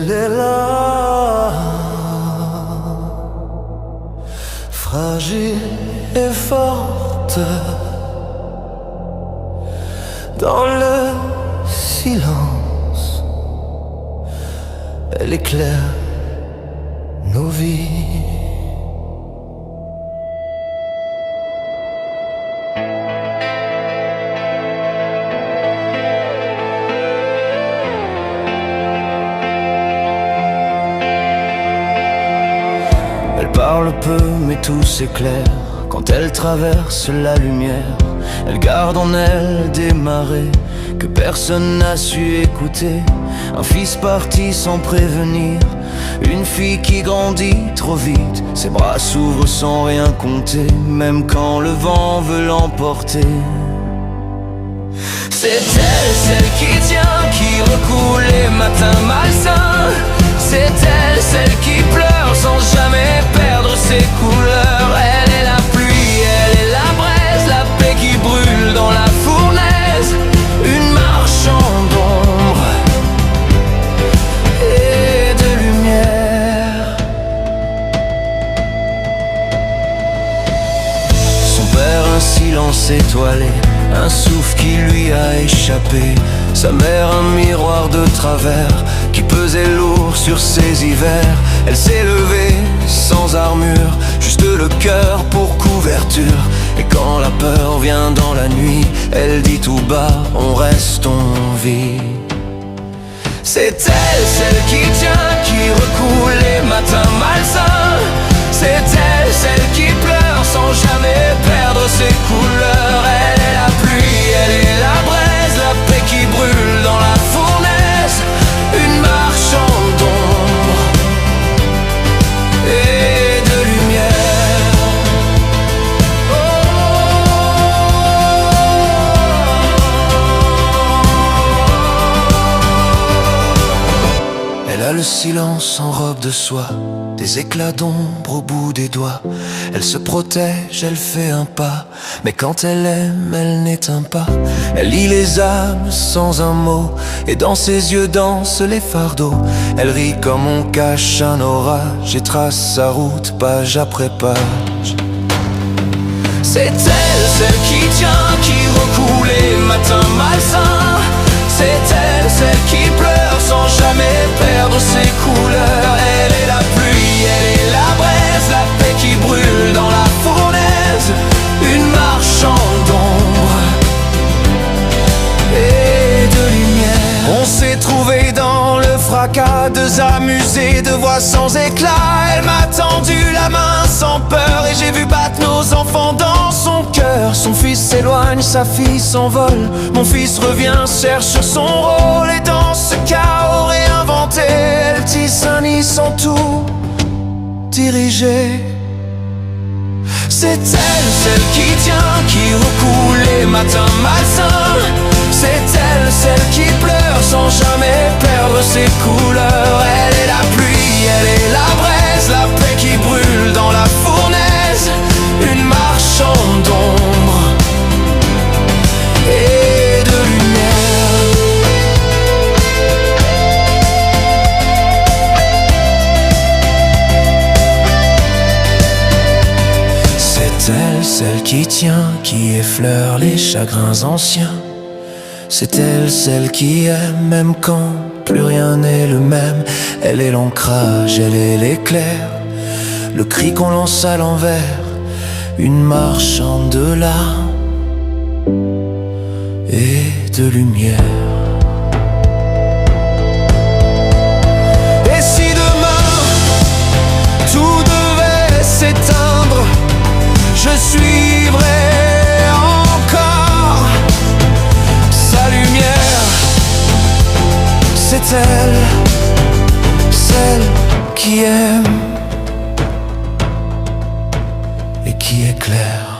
Elle est là, fragile et forte, dans le silence. Elle éclaire nos vies. Elle parle peu mais tout s'éclaire quand elle traverse la lumière. Elle garde en elle des marées que personne n'a su écouter. Un fils parti sans prévenir, une fille qui grandit trop vite. Ses bras s'ouvrent sans rien compter, même quand le vent veut l'emporter. C'est elle, celle qui tient, qui recoule les matins malsains. C'est elle, celle qui pleure sans jamais perdre ses couleurs. Elle est la pluie, elle est la braise, la paix qui brûle dans la fournaise. Une marchande d'ombre et de lumière. Son père, un silence étoilé, un souffle qui lui a échappé. Sa mère, un miroir de travers qui pesait lourd sur ses hivers. Elle s'est levée sans armure, juste le cœur pour couverture. Et quand la peur vient dans la nuit, elle dit tout bas, on reste, on vit. C'est elle, celle qui tient, qui recoule les matins malsains. C'est elle, celle qui pleure sans jamais perdre ses couleurs. Elle est la pluie, elle est la braise, la paix qui brûle dans la fournaise. Une marchande d'ombre et de lumière. Elle a le silence en robe de soie, des éclats d'ombre au bout des doigts. Elle se protège, elle fait un pas, mais quand elle aime, elle n'éteint pas. Elle lit les âmes sans un mot, et dans ses yeux dansent les fardeaux. Elle rit comme on cache un orage, et trace sa route page après page. C'est elle, celle qui tient, qui recoule les matins malsains. C'est elle, celle qui pleure sans jamais perdre ses couleurs. Elle est la pluie, elle est la braise, la paix qui brûle dans la fournaise. Une marchande d'ombre et de lumière. On s'est trouvé dans le fracas, deux amusés, deux voix sans éclat. Elle m'a tendu la main sans peur et j'ai vu battre nos enfants dans son cœur. Son fils s'éloigne, sa fille s'envole. Mon fils revient, cherche sur son rôle. Et dans ce chaos réinventé, elle tisse un nid sans tout diriger. C'est elle, celle qui tient, qui recoule les matins malsains. C'est elle, celle qui pleure sans jamais perdre ses couleurs. Elle est la pluie, elle est la braise, la paix qui brûle dans la fournaise. Une marchande d'ombre et de lumière. C'est elle, celle qui tient, qui effleure les chagrins anciens. C'est elle, celle qui aime, même quand plus rien n'est le même. Elle est l'ancrage, elle est l'éclair, le cri qu'on lance à l'envers. Une marchande de larmes et de lumière. Et si demain tout devait s'éteindre, je suivrai encore sa lumière. C'est elle, celle qui aime et qui éclaire.